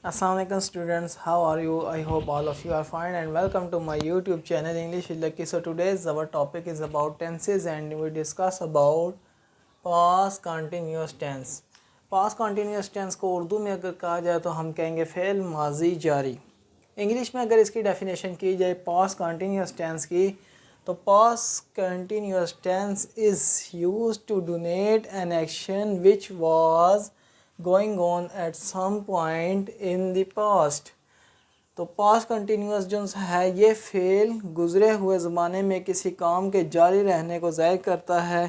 Assalamualaikum students, how are you? I hope all of you are fine and welcome to my YouTube channel English with Lucky. So today's our topic is about tenses and we discuss about past continuous tense. Past continuous tense को उर्दू में अगर कहा जाए तो हम कहेंगे fail माजी जारी। इंग्लिश में अगर इसकी डेफिनेशन की जाए पास्ट कंटिन्यूस टेंस की तो past continuous tense is used to donate an action which was going on at some point in the past. तो पास्ट कंटिन्यूस जो है ये फ़ेल गुज़रे हुए ज़माने में किसी काम के जारी रहने को ज़ाहिर करता है।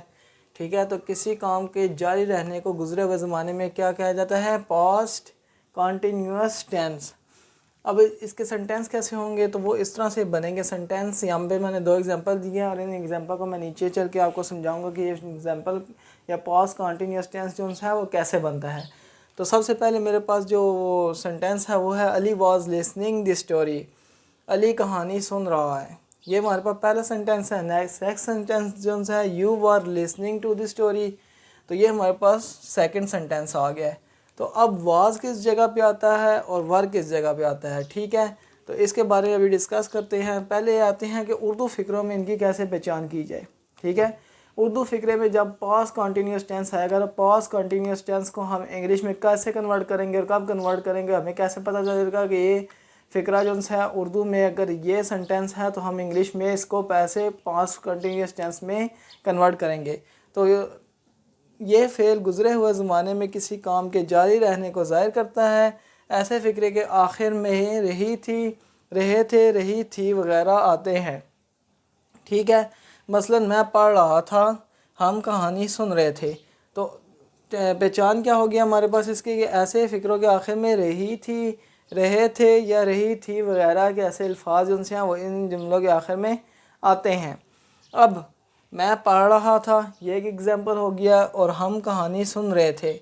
ठीक है, तो किसी काम के जारी रहने को गुज़रे हुए ज़माने में क्या कहा जाता है? Past continuous tense. अब इसके सेंटेंस कैसे होंगे तो वो इस तरह से बनेंगे सेंटेंस। यहाँ पे मैंने दो एग्जांपल दिए हैं और इन एग्जांपल को मैं नीचे चल के आपको समझाऊंगा कि ये एग्जांपल या पास्ट कंटिन्यूस टेंस जो है वो कैसे बनता है। तो सबसे पहले मेरे पास जो सेंटेंस है वो है Ali was listening the story. Ali कहानी सुन रहा है, ये हमारे पास पहला सेंटेंस है। नेक्स्ट सेंटेंस जो है you were listening to the story, तो ये हमारे पास सेकंड सेंटेंस आ गया है। तो अब वाज किस जगह पे आता है और वर किस जगह पे आता है, ठीक है, तो इसके बारे में अभी डिस्कस करते हैं। पहले आते हैं कि उर्दू फ़िक्रों में इनकी कैसे पहचान की जाए। ठीक है, उर्दू फ़िक्रे में जब पास्ट कंटिन्यूस टेंस आएगा तो पास्ट कंटिन्यूस टेंस को हम इंग्लिश में कैसे कन्वर्ट करेंगे और कब कन्वर्ट करेंगे, हमें कैसे पता चलेगा कि ये फ़िक्रा जो है उर्दू में अगर ये सेंटेंस है तो हम इंग्लिश में इसको पैसे पास्ट कंटिन्यूस टेंस में कन्वर्ट करेंगे। तो ये फ़ेल गुज़रे हुए ज़माने में किसी काम के जारी रहने को ज़ाहिर करता है। ऐसे फ़िक्रे के आखिर में रही थी, रहे थे, रही थी वगैरह आते हैं। ठीक है, मसलन मैं पढ़ रहा था, हम कहानी सुन रहे थे। तो पहचान क्या हो गया हमारे पास इसकी कि ऐसे फ़िक्रों के आखिर में रही थी, रहे थे या रही थी वगैरह के ऐसे अल्फाज उनसे हैं वो इन जुमलों के आखिर में आते हैं। अब मैं पढ़ रहा था, ये एक एग्ज़ाम्पल हो गया, और हम कहानी सुन रहे थे।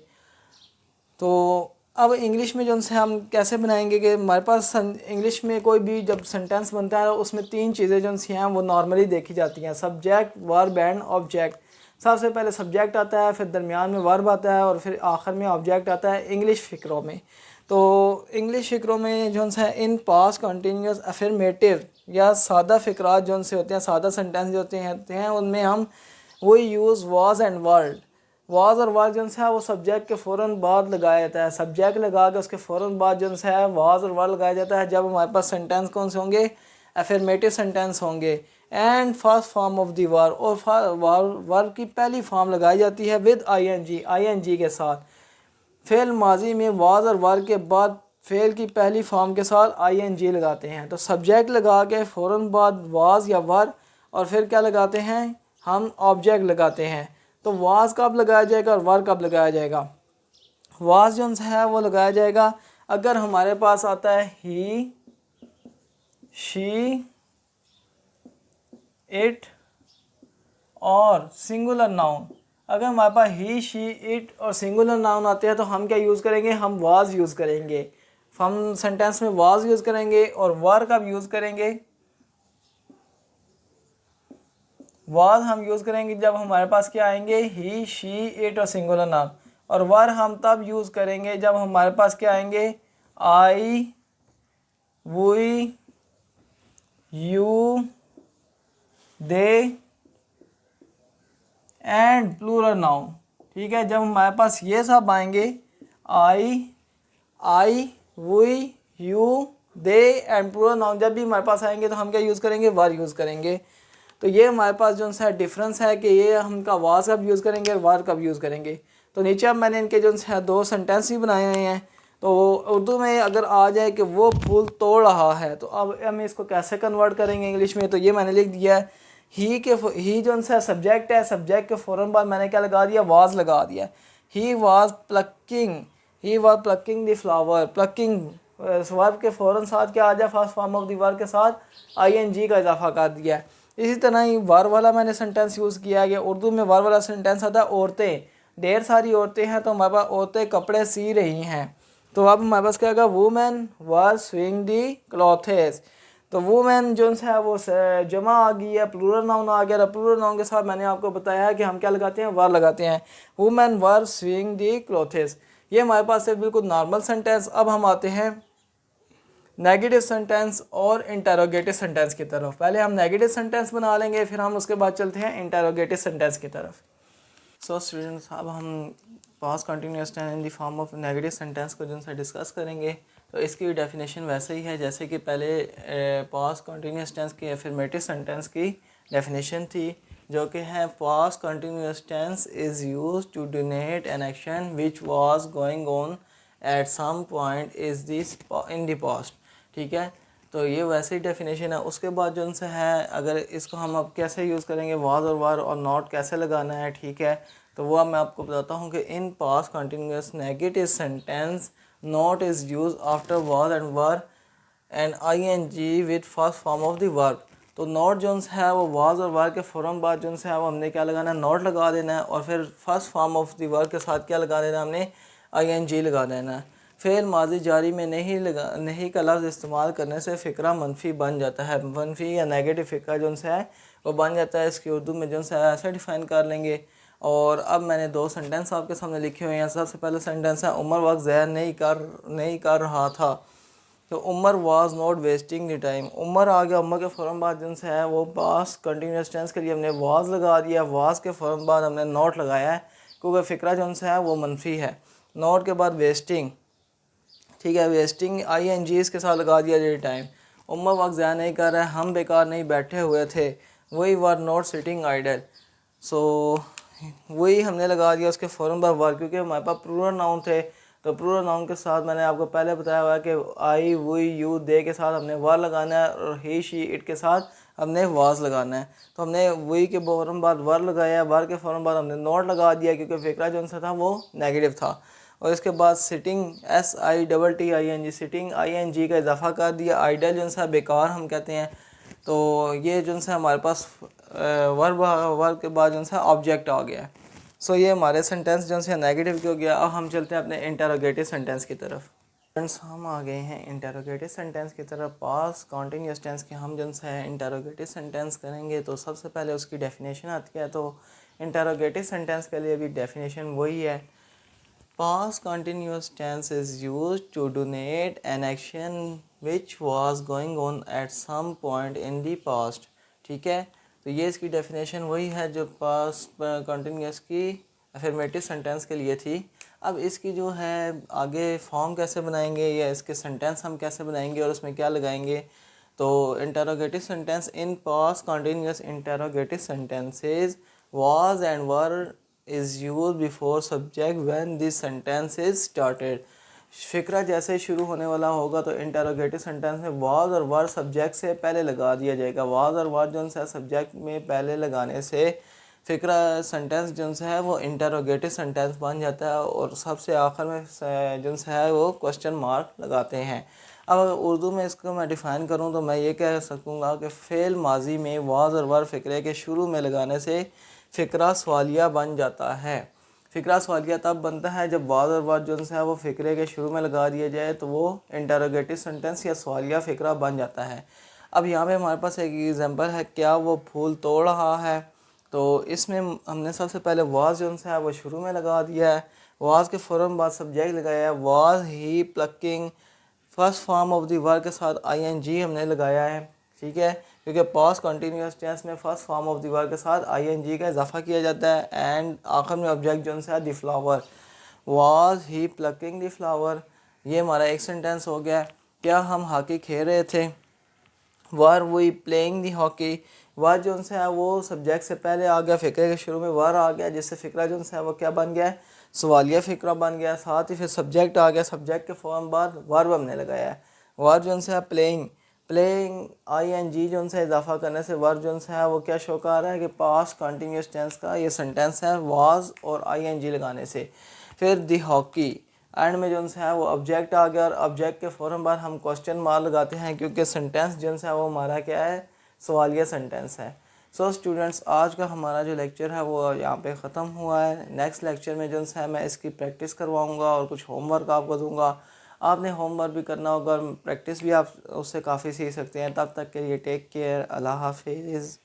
तो अब इंग्लिश में जो है हम कैसे बनाएंगे कि हमारे पास इंग्लिश में कोई भी जब सेंटेंस बनता है उसमें तीन चीज़ें जो हैं वो नॉर्मली देखी जाती हैं, सब्जेक्ट, वर्ब एंड ऑब्जेक्ट। सबसे पहले सब्जेक्ट आता है, फिर दरमियान में वर्ब आता है और फिर आखिर में ऑब्जेक्ट आता है इंग्लिश फ़िक्रों में। तो इंग्लिश फ़िक्रों में जो है इन पास्ट कंटिन्यूस अफर्मेटिव या सादा फ़िक्रात जो से होते हैं, सादा सेंटेंस जो होते हैं उनमें हम वही use was and word. Was और वाज जो है वो सब्जेक्ट के फ़ौरन बाद लगाया जाता है। सब्जेक्ट लगा के उसके फ़ौरन बाद जो है वाज और वर्ड लगाया जाता है जब हमारे पास सेंटेंस कौन से होंगे? अफर्मेटिव सेंटेंस होंगे। And first form of the verb, और वर्ब की पहली फॉर्म लगाई जाती है विद आई एन जी के साथ। फ़ेल माजी में वाज और वर्ब के बाद फ़ेल की पहली फॉर्म के साथ आई.एन.जी लगाते हैं। तो सब्जेक्ट लगा के फ़ौरन बाद वाज या वर्ब और फिर क्या लगाते हैं? हम ऑब्जेक्ट लगाते हैं। तो वाज कब लगाया जाएगा और वर्ब कब लगाया जाएगा? वाज जो है वो लगाया जाएगा अगर हमारे पास आता है ही, शी, इट और सिंगुलर नाउन। अगर हमारे पास ही, शी, इट और सिंगुलर नाउन आते हैं तो हम क्या यूज़ करेंगे? हम वाज यूज़ करेंगे। हम सेंटेंस में वाज यूज़ करेंगे। और वर्ब कब यूज़ करेंगे? वाज हम यूज़ करेंगे जब हमारे पास क्या आएंगे? ही, शी, इट और सिंगुलर नाउन। और वर्ब हम तब यूज़ करेंगे जब हमारे पास क्या आएंगे? I, we, you, they and plural noun. ठीक है, जब हमारे पास ये सब आएंगे I, we, you, they and plural noun, जब भी हमारे पास आएंगे तो हम क्या यूज़ करेंगे? वर यूज़ करेंगे। तो ये हमारे पास जो है डिफरेंस है कि ये हमका वाज कब यूज़ करेंगे और वर कब यूज़ करेंगे। तो नीचे अब मैंने इनके जो है दो सेंटेंस भी बनाए हुए हैं। तो उर्दू में अगर आ जाए कि वो फूल तोड़ रहा है तो अब हम इसको कैसे कन्वर्ट करेंगे इंग्लिश में, तो ये मैंने लिख दिया है ही जो है सब्जेक्ट है, सब्जेक्ट के फ़ौरन बाद मैंने क्या लगा दिया? वाज लगा दिया। He was plucking the flower. Plucking verb के फ़ौरन साथ क्या आ जाए? First form of the verb के साथ आई.एन.जी का इजाफा कर दिया है। इसी तरह ही वर्ब वाला मैंने सेंटेंस यूज़ किया है कि उर्दू में वर्ब वाला सेंटेंस आता है औरतें। ढेर सारी औरतें हैं तो हमारे पास औरतें कपड़े सी रही हैं। तो अब हमारे पास क्या होगा? Women were swing the clothes. तो वुमेन जो है वो जमा आ गई है, प्लूरल नाउन आ गया। प्लूरल नाउन के साथ मैंने आपको बताया है कि हम क्या लगाते हैं? वर लगाते हैं। Women were swing the clothes. ये हमारे पास है बिल्कुल नॉर्मल सेंटेंस। अब हम आते हैं नेगेटिव सेंटेंस और इंटरोगेटिव सेंटेंस की तरफ। पहले हम नेगेटिव सेंटेंस बना लेंगे, फिर हम उसके बाद चलते हैं इंटरोगेटिव सेंटेंस की तरफ। सो स्टूडेंट्स, अब हम past continuous tense in the form of negative sentence को जो है डिस्कस करेंगे। तो इसकी डेफिनेशन वैसे ही है जैसे कि पहले पास्ट कंटिन्यूअस टेंस की अफर्मेटिव सेंटेंस की डेफिनेशन थी, जो कि है past continuous tense is used to denote an action which was going on at some point is this in the past. ठीक है, तो ये वैसे ही डेफिनेशन है। उसके बाद जो उनसे है, अगर इसको हम अब कैसे यूज़ करेंगे, वाज और वर और नॉट कैसे लगाना है, ठीक है, तो वो मैं आपको बताता हूँ कि in past continuous negative sentence not is use after was and were and ing with first form of the verb. तो नॉट जो है वो वाज और वर के फ़ौरन बाद जो है वो हमने क्या लगाना है, नॉट लगा देना है, और फिर first form of the verb के साथ क्या लगा देना है, हमने ing लगा देना है। फ़ेल माजी जारी में नहीं का लफ्ज़ इस्तेमाल करने से फ़िक्रा मनफी बन जाता है, मनफी या नेगेटिव फ़िक्रा जो है वो बन जाता है। इसकी उर्दू में जो है ऐसा डिफ़ाइन कर लेंगे। और अब मैंने दो सेंटेंस आपके सामने लिखे हुए हैं। सबसे पहले सेंटेंस है उमर वक्त ज़ाया नहीं कर रहा था। तो Umar was not wasting the time, Umar आ गया, उमर के फ़ौरन बाद जो है वो पास्ट कंटिन्यूअस टेंस के लिए हमने वाज लगा दिया, वाज के फ़ौरन बाद हमने नॉट लगाया है क्योंकि फ़िक्रा जो है वो मनफी है। नॉट के बाद वेस्टिंग, ठीक है, वेस्टिंग ing इसके साथ लगा दिया द टाइम। उमर वक्त ज़ाया नहीं कर रहा है, हम बेकार नहीं बैठे हुए थे, वही वर नॉट सिटिंग आइडल। सो वही हमने लगा दिया उसके फ़ौरन बाद वर, क्योंकि हमारे पास प्लूरल नाउन थे। तो प्लूरल नाउन के साथ मैंने आपको पहले बताया हुआ है कि आई वी यू दे के साथ हमने वर लगाना है, और ही शी इट के साथ हमने वाज लगाना है। तो हमने वही के फ़ौरन बाद वर लगाया, वर के फ़ौरन बाद हमने नॉट लगा दिया क्योंकि फ़िक्रा जो सा था वो नेगेटिव था। और इसके बाद सिटिंग SITTING, सिटिंग ING का इजाफा कर दिया। आइडल जो सा बेकार हम कहते हैं। तो ये जो सा हमारे पास वर्ब के बाद जो सा ऑब्जेक्ट आ गया है। सो ये हमारे सेंटेंस जो है नेगेटिव हो गया। अब हम चलते हैं अपने इंटरोगेटिव सेंटेंस की तरफ। फ्रेंड्स, हम आ गए हैं इंटरोगेटिव सेंटेंस की तरफ। पास्ट कॉन्टिन्यूस टेंस के हम जो है इंटरोगेटिव सेंटेंस करेंगे। तो सबसे पहले उसकी डेफिनेशन आती है। तो इंटरोगेटिव सेंटेंस के लिए भी डेफिनेशन वही है। Past continuous tense is used to denote an action which was going on at some point in the past। ठीक है, तो ये इसकी डेफिनेशन वही है जो पास्ट कंटिन्यूस की अफर्मेटिव सेंटेंस के लिए थी। अब इसकी जो है आगे फॉर्म कैसे बनाएंगे या इसके सेंटेंस हम कैसे बनाएंगे और उसमें क्या लगाएंगे। तो interrogative sentence in past continuous interrogative sentences was and were is used before subject when this sentence is started। फ़िक्रा जैसे शुरू होने वाला होगा तो इंटरोगेटिव सेंटेंस में वाज और वर सब्जेक्ट से पहले लगा दिया जाएगा। वाज और वर जो है सब्जेक्ट में पहले लगाने से फ़िक्रा सेंटेंस जो है वो इंटरोगेटिव सेंटेंस बन जाता है, और सबसे आखिर में जो है वो क्वेश्चन मार्क लगाते हैं। अब अगर उर्दू में इसको मैं डिफ़ाइन करूँ तो मैं ये कह सकूँगा कि फ़ेल माजी में वाज और वर फ़िक्रे के शुरू में लगाने से फ़िक्रा सवालिया बन जाता है। फ़िक्रा सवालिया तब बनता है जब वाज और वर जो है वो फ़िक्रे के शुरू में लगा दिया जाए, तो वो इंटरोगेटिव सेंटेंस या सवालिया फ़िक्रा बन जाता है। अब यहाँ पे हमारे पास एक एग्जांपल है, क्या वो फूल तोड़ रहा है। तो इसमें हमने सबसे पहले वाज जो है वो शुरू में लगा दिया है, वाज के फ़ौरन बाद सब्जेक्ट लगाया है। Was he plucking, first form of the verb के साथ ing हमने लगाया है। ठीक है, क्योंकि पास्ट कंटिन्यूअस टेंस में first form of the verb के साथ ing का इजाफा किया जाता है। एंड आखिर में ऑब्जेक्ट जो है the flower, was he plucking the flower. ये हमारा एक सेंटेंस हो गया। क्या हम हॉकी खेल रहे थे, were we playing the hockey. Were जो है वो सब्जेक्ट से पहले आ गया, फ़िक्रे के शुरू में वर आ गया, जिससे फ़िक्रा जो है वो क्या बन गया, सवालिया फ़िक्रा बन गया। साथ ही फिर सब्जेक्ट आ गया, सब्जेक्ट के फ़ौरन बाद वर्ब हमने लगाया है। वर्ब जो है प्लेइंग, प्लेइंग ing जो है इजाफा करने से वर्ब जो है वो क्या शो कर रहा है कि पास्ट कंटिन्यूस टेंस का ये सेंटेंस है वाज और ing लगाने से। फिर दी हॉकी, एंड में जो है वो ऑब्जेक्ट आ गया, और ऑब्जेक्ट के फ़ौरन बाद हम क्वेश्चन मार्क लगाते हैं क्योंकि सेंटेंस जो है वो हमारा क्या है, सवालिया सेंटेंस है। सो स्टूडेंट्स, आज का हमारा जो लेक्चर है वो यहाँ पे ख़त्म हुआ है। नेक्स्ट लेक्चर में जो है मैं इसकी प्रैक्टिस करवाऊँगा और कुछ होमवर्क आपको दूँगा। आपने होमवर्क भी करना होगा और प्रैक्टिस भी आप उससे काफ़ी सीख सकते हैं। तब तक के लिए टेक केयर, अल्लाह हाफिज़।